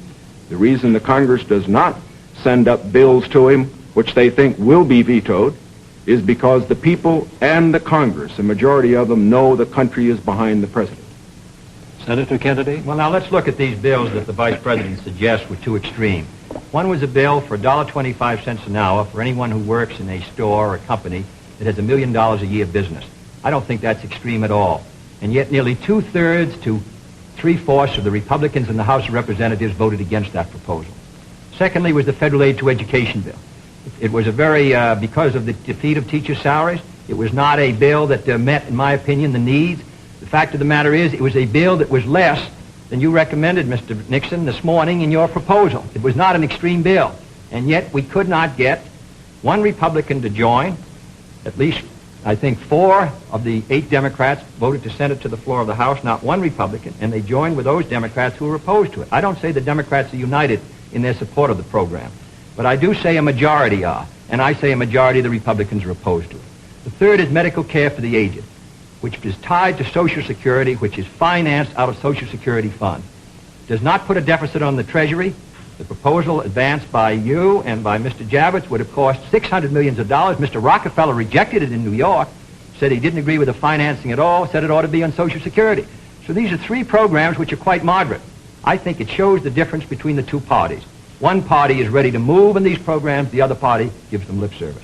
the reason the Congress does not send up bills to him which they think will be vetoed, is because the people and the Congress, a majority of them, know the country is behind the president. Senator Kennedy? Well, now let's look at these bills that the Vice President suggests were too extreme. One was a bill for $1.25 an hour for anyone who works in a store or a company that has $1 million a year business. I don't think that's extreme at all. And yet nearly 2/3 to 3/4 of the Republicans in the House of Representatives voted against that proposal. Secondly was the federal aid to education bill. It was a very, because of the defeat of teacher salaries, it was not a bill that met, in my opinion, the needs. The fact of the matter is, it was a bill that was less than you recommended, Mr. Nixon, this morning in your proposal. It was not an extreme bill. And yet we could not get one Republican to join. At least, I think, 4 of the 8 Democrats voted to send it to the floor of the House, not one Republican, and they joined with those Democrats who were opposed to it. I don't say the Democrats are united in their support of the program, but I do say a majority are, and I say a majority of the Republicans are opposed to it. The third is medical care for the aged, which is tied to Social Security, which is financed out of Social Security funds. Does not put a deficit on the Treasury. The proposal advanced by you and by Mr. Javits would have cost $600 million. Mr. Rockefeller rejected it in New York, said he didn't agree with the financing at all, said it ought to be on Social Security. So these are 3 programs which are quite moderate. I think it shows the difference between the 2 parties. One party is ready to move in these programs, the other party gives them lip service.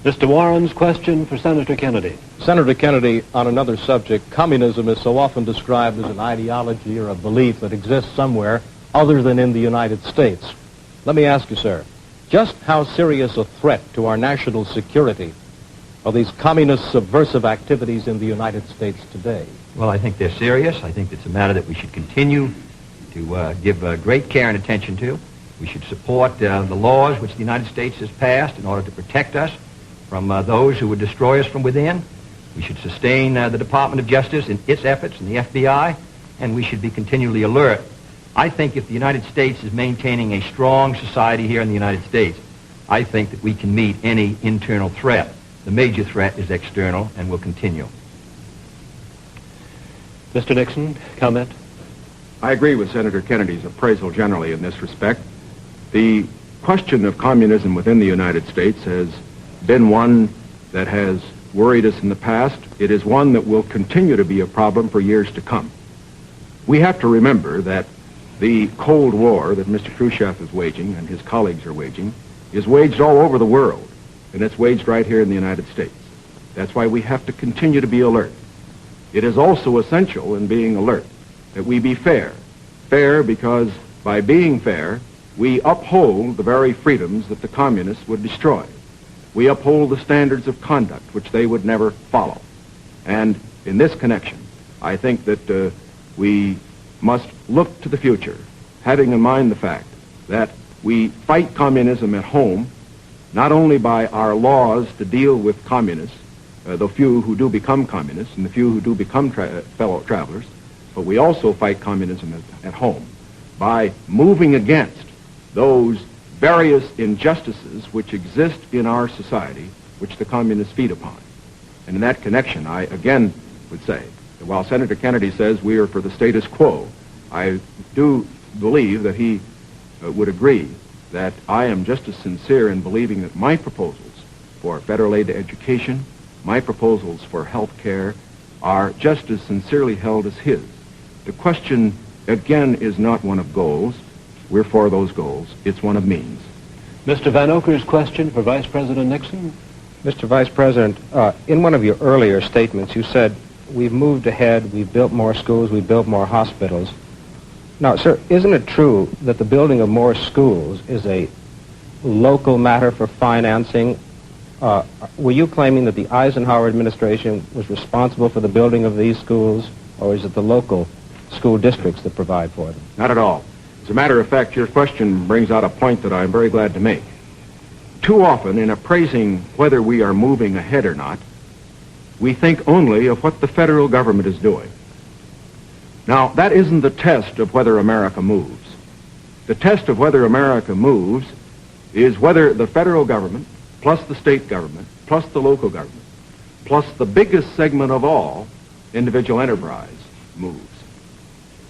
Mr. Warren's question for Senator Kennedy. Senator Kennedy, on another subject, communism is so often described as an ideology or a belief that exists somewhere other than in the United States. Let me ask you, sir, just how serious a threat to our national security are these communist subversive activities in the United States today? Well, I think they're serious. I think it's a matter that we should continue to give great care and attention to. We should support the laws which the United States has passed in order to protect us from those who would destroy us from within. We should sustain the Department of Justice in its efforts and the FBI, and we should be continually alert. I think if the United States is maintaining a strong society here in the United States, I think that we can meet any internal threat. The major threat is external and will continue. Mr. Nixon, comment? I agree with Senator Kennedy's appraisal generally in this respect. The question of communism within the United States has been one that has worried us in the past. It is one that will continue to be a problem for years to come. We have to remember that the Cold War that Mr. Khrushchev is waging and his colleagues are waging is waged all over the world, and it's waged right here in the United States. That's why we have to continue to be alert. It is also essential in being alert that we be fair. Fair because by being fair, we uphold the very freedoms that the communists would destroy. We uphold the standards of conduct which they would never follow. And in this connection, I think that we must look to the future, having in mind the fact that we fight communism at home, not only by our laws to deal with communists, the few who do become communists and the few who do become fellow travelers, but we also fight communism at home by moving against those various injustices which exist in our society, which the communists feed upon. And in that connection, I again would say that while Senator Kennedy says we are for the status quo, I do believe that he would agree that I am just as sincere in believing that my proposals for federal aid to education, my proposals for health care, are just as sincerely held as his. The question, again, is not one of goals. We're for those goals. It's one of means. Mr. Van Oker's question for Vice President Nixon. Mr. Vice President, in one of your earlier statements, you said, we've moved ahead, we've built more schools, we've built more hospitals. Now, sir, isn't it true that the building of more schools is a local matter for financing? Were you claiming that the Eisenhower administration was responsible for the building of these schools, or is it the local school districts that provide for them? Not at all. As a matter of fact, your question brings out a point that I'm very glad to make. Too often, in appraising whether we are moving ahead or not, we think only of what the federal government is doing. Now, that isn't the test of whether America moves. The test of whether America moves is whether the federal government, plus the state government, plus the local government, plus the biggest segment of all, individual enterprise, moves.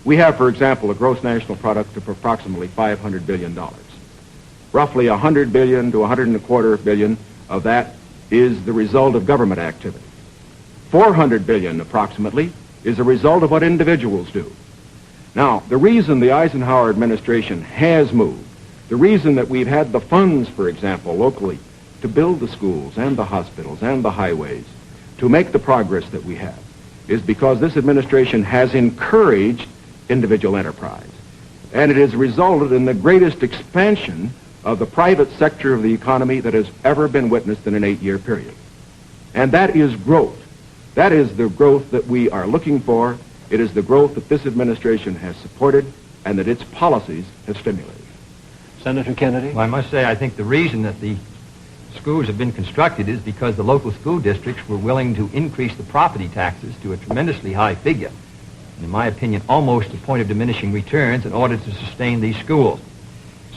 We have, for example, a gross national product of approximately $500 billion. Roughly $100 billion to $125 billion of that is the result of government activity. $400 billion, approximately, is a result of what individuals do. Now, the reason the Eisenhower administration has moved, the reason that we've had the funds, for example, locally, to build the schools and the hospitals and the highways, to make the progress that we have, is because this administration has encouraged individual enterprise. And it has resulted in the greatest expansion of the private sector of the economy that has ever been witnessed in an 8-year period. And that is growth. That is the growth that we are looking for. It is the growth that this administration has supported and that its policies have stimulated. Senator Kennedy? Well, I must say, I think the reason that the schools have been constructed is because the local school districts were willing to increase the property taxes to a tremendously high figure, and in my opinion, almost to the point of diminishing returns in order to sustain these schools.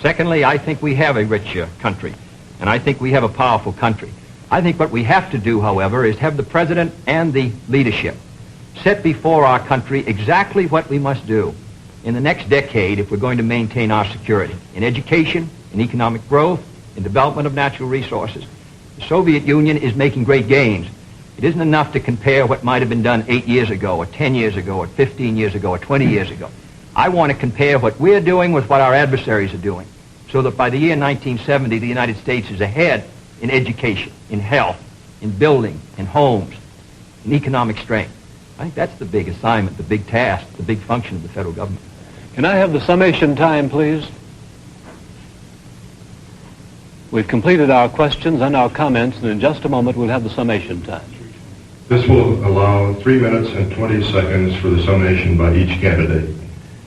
Secondly, I think we have a rich country, and I think we have a powerful country. I think what we have to do, however, is have the president and the leadership set before our country exactly what we must do in the next decade if we're going to maintain our security in education, in economic growth, in development of natural resources. The Soviet Union is making great gains. It isn't enough to compare what might have been done 8 years ago, or 10 years ago, or 15 years ago, or 20 years ago. I want to compare what we're doing with what our adversaries are doing, so that by the year 1970, the United States is ahead in education, in health, in building, in homes, in economic strength. I think that's the big assignment, the big task, the big function of the federal government. Can I have the summation time, please? We've completed our questions and our comments, and in just a moment we'll have the summation time. This will allow 3 minutes and 20 seconds for the summation by each candidate.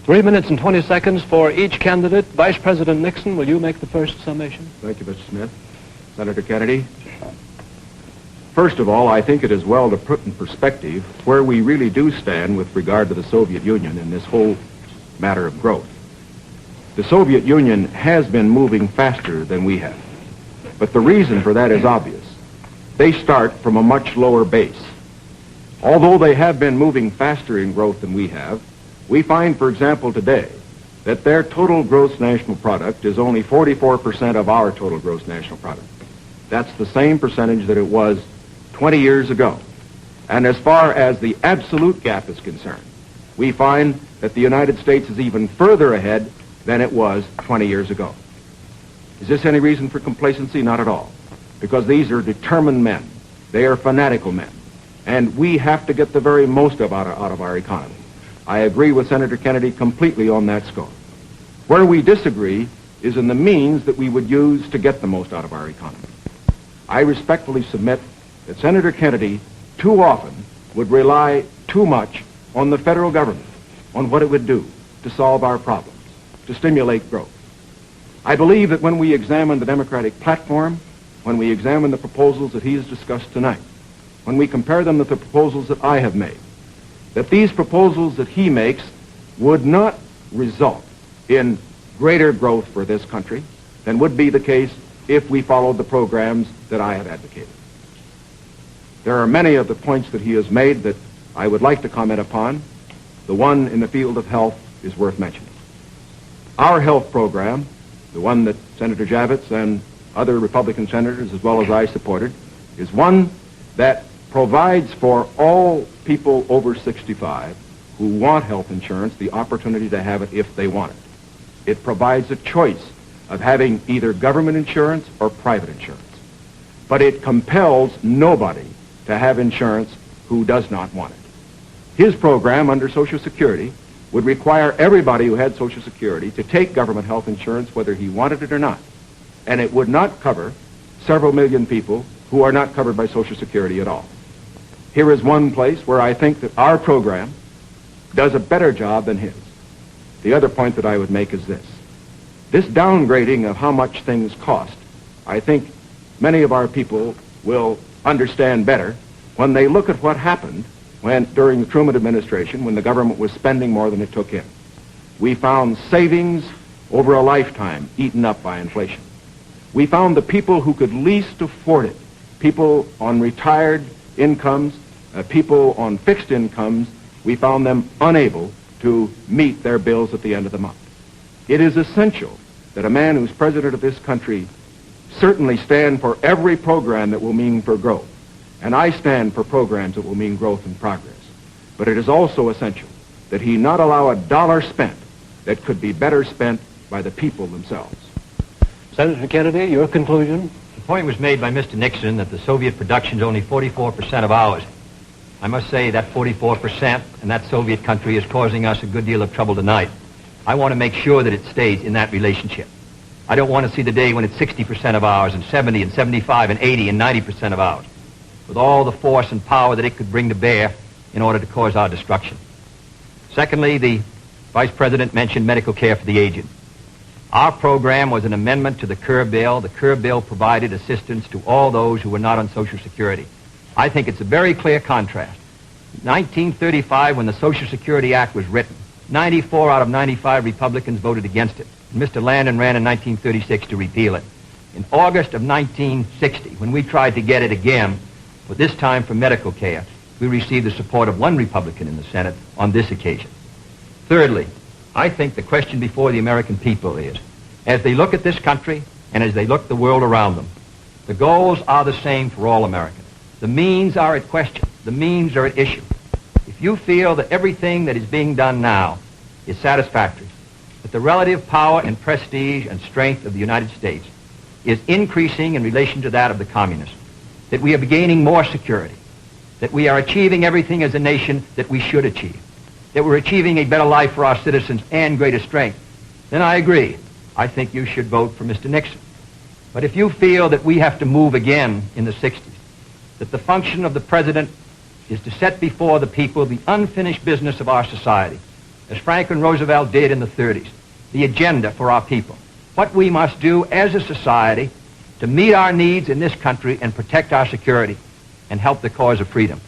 3 minutes and 20 seconds for each candidate. Vice President Nixon, will you make the first summation? Thank you, Mr. Smith. Senator Kennedy. First of all, I think it is well to put in perspective where we really do stand with regard to the Soviet Union in this whole matter of growth. The Soviet Union has been moving faster than we have. But the reason for that is obvious. They start from a much lower base. Although they have been moving faster in growth than we have, we find, for example, today, that their total gross national product is only 44% of our total gross national product. That's the same percentage that it was 20 years ago. And as far as the absolute gap is concerned, we find that the United States is even further ahead than it was 20 years ago. Is this any reason for complacency? Not at all. Because these are determined men. They are fanatical men. And we have to get the very most out of our economy. I agree with Senator Kennedy completely on that score. Where we disagree is in the means that we would use to get the most out of our economy. I respectfully submit that Senator Kennedy too often would rely too much on the federal government, on what it would do to solve our problems, to stimulate growth. I believe that when we examine the Democratic platform, when we examine the proposals that he has discussed tonight, when we compare them with the proposals that I have made, that these proposals that he makes would not result in greater growth for this country than would be the case if we followed the programs that I have advocated. There are many of the points that he has made that I would like to comment upon. The one in the field of health is worth mentioning. Our health program, the one that Senator Javits and other Republican senators as well as I supported, is one that provides for all people over 65 who want health insurance the opportunity to have it if they want it. It provides a choice of having either government insurance or private insurance. But it compels nobody to have insurance who does not want it. His program under Social Security would require everybody who had Social Security to take government health insurance whether he wanted it or not. And it would not cover several million people who are not covered by Social Security at all. Here is one place where I think that our program does a better job than his. The other point that I would make is this. This downgrading of how much things cost, I think many of our people will understand better when they look at what happened during the Truman administration when the government was spending more than it took in. We found savings over a lifetime eaten up by inflation. we found the people who could least afford it, people on retired incomes, people on fixed incomes, we found them unable to meet their bills at the end of the month. It is essential that a man who's president of this country certainly stand for every program that will mean for growth. And I stand for programs that will mean growth and progress. But it is also essential that he not allow a dollar spent that could be better spent by the people themselves. Senator Kennedy, your conclusion? The point was made by Mr. Nixon that the Soviet production is only 44% of ours. I must say that 44% and that Soviet country is causing us a good deal of trouble tonight. I want to make sure that it stays in that relationship. I don't want to see the day when it's 60% of ours and 70 and 75 and 80 and 90% of ours, with all the force and power that it could bring to bear in order to cause our destruction. Secondly, the Vice President mentioned medical care for the aged. Our program was an amendment to the Kerr bill. The Kerr bill provided assistance to all those who were not on Social Security. I think it's a very clear contrast. 1935, when the Social Security Act was written, 94 out of 95 Republicans voted against it. Mr. Landon ran in 1936 to repeal it. In August of 1960, when we tried to get it again, but this time for medical care, we received the support of one Republican in the Senate on this occasion. Thirdly, I think the question before the American people is, as they look at this country and as they look the world around them, the goals are the same for all Americans. The means are at question. The means are at issue. If you feel that everything that is being done now is satisfactory, that the relative power and prestige and strength of the United States is increasing in relation to that of the communists, that we are gaining more security, that we are achieving everything as a nation that we should achieve, that we're achieving a better life for our citizens and greater strength, then I agree. I think you should vote for Mr. Nixon. But if you feel that we have to move again in the 60s, that the function of the president is to set before the people the unfinished business of our society, as Franklin Roosevelt did in the 30s, the agenda for our people, what we must do as a society to meet our needs in this country and protect our security and help the cause of freedom.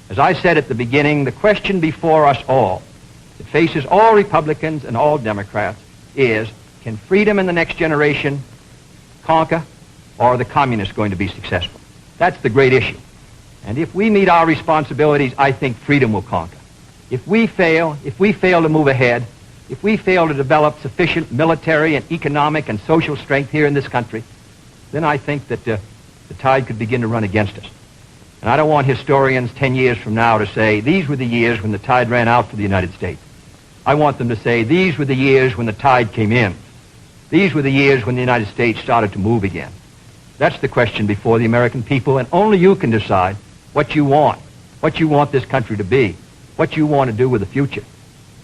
As I said at the beginning, the question before us all, that faces all Republicans and all Democrats, is, can freedom in the next generation conquer, or are the communists going to be successful? That's the great issue. And if we meet our responsibilities, I think freedom will conquer. If we fail to move ahead, if we fail to develop sufficient military and economic and social strength here in this country, then I think that the tide could begin to run against us. And I don't want historians 10 years from now to say, these were the years when the tide ran out for the United States. I want them to say, these were the years when the tide came in. These were the years when the United States started to move again. That's the question before the American people, and only you can decide what you want this country to be, what you want to do with the future.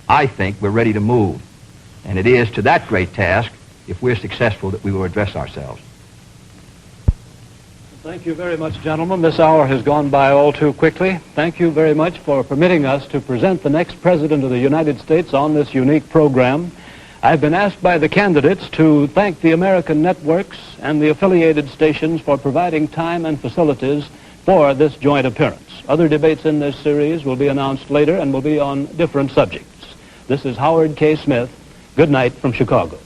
I think we're ready to move, and it is to that great task, if we're successful, that we will address ourselves. Thank you very much, gentlemen. This hour has gone by all too quickly. Thank you very much for permitting us to present the next President of the United States on this unique program. I've been asked by the candidates to thank the American networks and the affiliated stations for providing time and facilities for this joint appearance. Other debates in this series will be announced later and will be on different subjects. This is Howard K. Smith. Good night from Chicago.